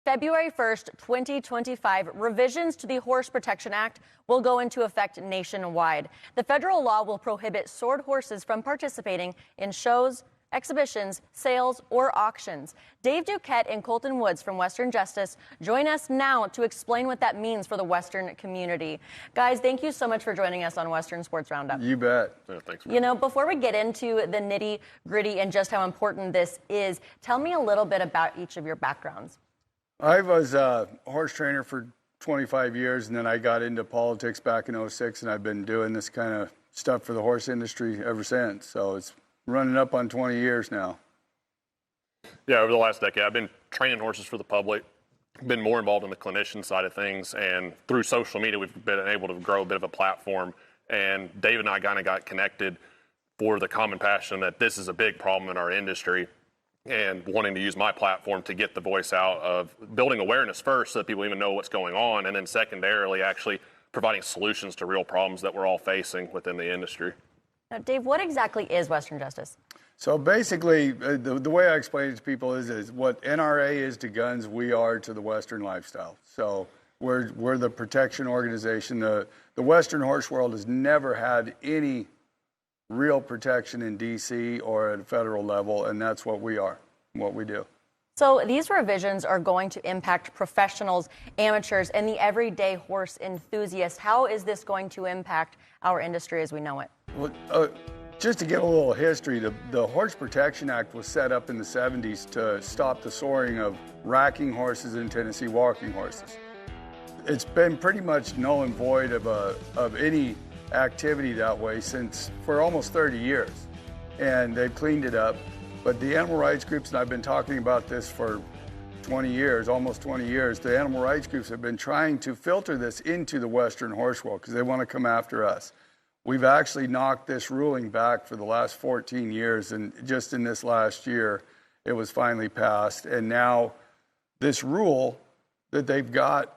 February 1st, 2025, revisions to the Horse Protection Act will go into effect nationwide. The federal law will prohibit sored horses from participating in shows, exhibitions, sales, or auctions. Dave Duquette and Colton Woods from Western Justice join us now to explain what that means for the Western community. Guys, thank you so much for joining us on Western Sports Roundup. You bet. Yeah, thanks. You know, before we get into the nitty-gritty and just how important this is, tell me a little bit about each of your backgrounds. I was a horse trainer for 25 years, and then I got into politics back in '06, and I've been doing this kind of stuff for the horse industry ever since. So it's running up on 20 years now. Yeah, over the last decade, I've been training horses for the public, been more involved in the clinician side of things, and through social media, we've been able to grow a bit of a platform. And Dave and I kind of got connected for the common passion that this is a big problem in our industry, and wanting to use my platform to get the voice out of building awareness first so that people even know what's going on, and then secondarily actually providing solutions to real problems that we're all facing within the industry. Now, Dave, what exactly is Western Justice? So basically, the way I explain it to people is what NRA is to guns, we are to the Western lifestyle. So we're the protection organization. The Western horse world has never had any real protection in D.C. or at a federal level, and that's what we are, what we do. So these revisions are going to impact professionals, amateurs, and the everyday horse enthusiast. How is this going to impact our industry as we know it? Well, just to give a little history, the Horse Protection Act was set up in the 70s to stop the soring of racking horses and Tennessee walking horses. It's been pretty much null and void of any activity that way for almost 30 years, and they've cleaned it up. But the animal rights groups, and I've been talking about this for 20 years, almost 20 years, the animal rights groups have been trying to filter this into the Western horse world because they want to come after us. We've actually knocked this ruling back for the last 14 years, and just in this last year, it was finally passed. And now this rule that they've got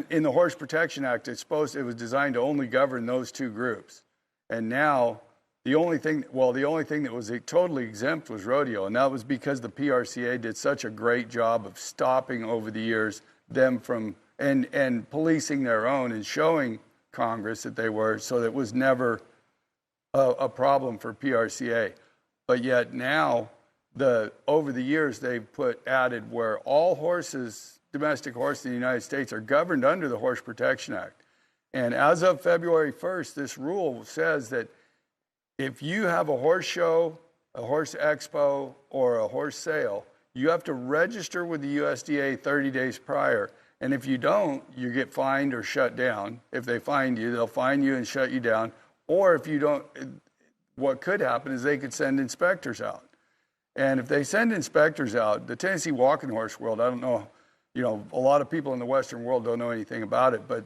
in the Horse Protection Act, it was designed to only govern those two groups. And now the only thing that was totally exempt was rodeo. And that was because the PRCA did such a great job of stopping over the years them from, and policing their own and showing Congress that they were, so that it was never a problem for PRCA. But yet now, over the years, they've added where all horses, domestic horses in the United States, are governed under the Horse Protection Act. And as of February 1st, this rule says that if you have a horse show, a horse expo, or a horse sale, you have to register with the USDA 30 days prior. And if you don't, you get fined or shut down. If they find you, they'll fine you and shut you down. Or if you don't, what could happen is they could send inspectors out. And if they send inspectors out, the Tennessee walking horse world, I don't know, a lot of people in the Western world don't know anything about it, but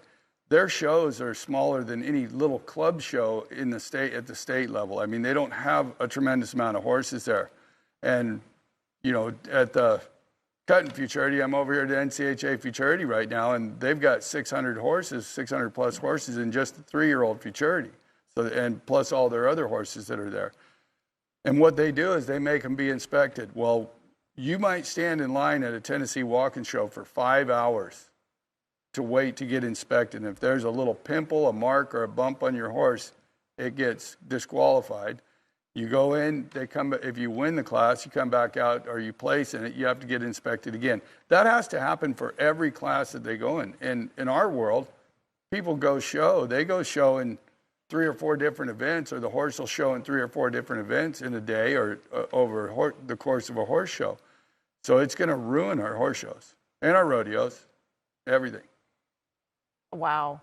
their shows are smaller than any little club show in the state at the state level. I mean, they don't have a tremendous amount of horses there. And, at the Cutting Futurity, I'm over here at the NCHA Futurity right now, and they've got 600 plus horses in just the 3-year-old Futurity. And plus all their other horses that are there. And what they do is they make them be inspected. Well, you might stand in line at a Tennessee walking show for 5 hours to wait to get inspected. And if there's a little pimple, a mark, or a bump on your horse, it gets disqualified. You go in, if you win the class, you come back out, or you place in it, you have to get inspected again. That has to happen for every class that they go in. And in our world, people go show in 3 or 4 different events, or the horse will show in 3 or 4 different events in a day or over the course of a horse show. So it's going to ruin our horse shows and our rodeos, everything. Wow.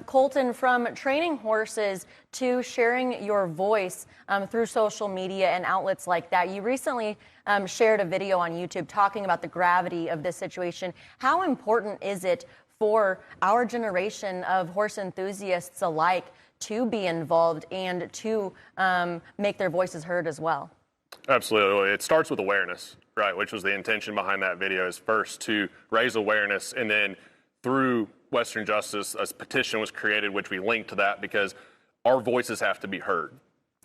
Colton, from training horses to sharing your voice through social media and outlets like that, you recently shared a video on YouTube talking about the gravity of this situation. How important is it for our generation of horse enthusiasts alike to be involved and to make their voices heard as well? Absolutely. It starts with awareness, right, which was the intention behind that video, is first to raise awareness, and then through Western Justice, a petition was created, which we linked to that because our voices have to be heard,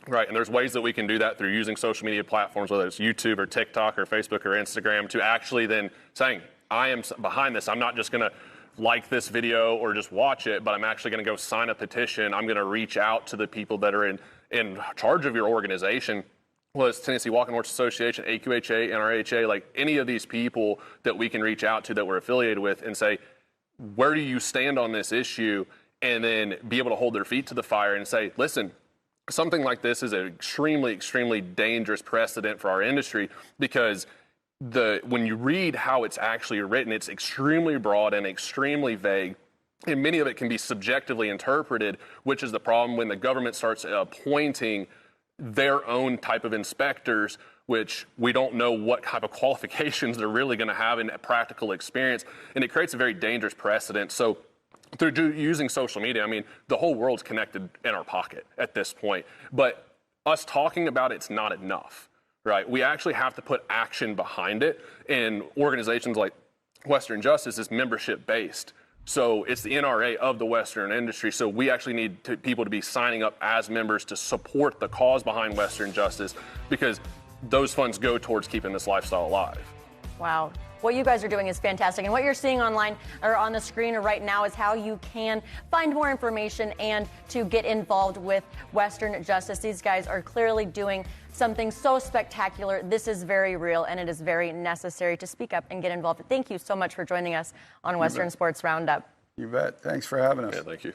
right? And there's ways that we can do that through using social media platforms, whether it's YouTube or TikTok or Facebook or Instagram, to actually then saying, I am behind this. I'm not just going to like this video or just watch it, but I'm actually going to go sign a petition. I'm going to reach out to the people that are in charge of your organization. Well, it's Tennessee Walking Horse Association, AQHA, NRHA, like any of these people that we can reach out to that we're affiliated with and say, where do you stand on this issue? And then be able to hold their feet to the fire and say, listen, something like this is an extremely, extremely dangerous precedent for our industry, because when you read how it's actually written, it's extremely broad and extremely vague. And many of it can be subjectively interpreted, which is the problem when the government starts appointing their own type of inspectors, which we don't know what type of qualifications they're really going to have in practical experience. And it creates a very dangerous precedent. So through using social media, I mean, the whole world's connected in our pocket at this point. But us talking about it's not enough, right? We actually have to put action behind it. And organizations like Western Justice is membership-based. So it's the NRA of the Western industry. So we actually need people to be signing up as members to support the cause behind Western Justice, because those funds go towards keeping this lifestyle alive. Wow. What you guys are doing is fantastic. And what you're seeing online or on the screen right now is how you can find more information and to get involved with Western Justice. These guys are clearly doing something so spectacular. This is very real, and it is very necessary to speak up and get involved. Thank you so much for joining us on Western Sports Roundup. You bet. Thanks for having us. Yeah, thank you.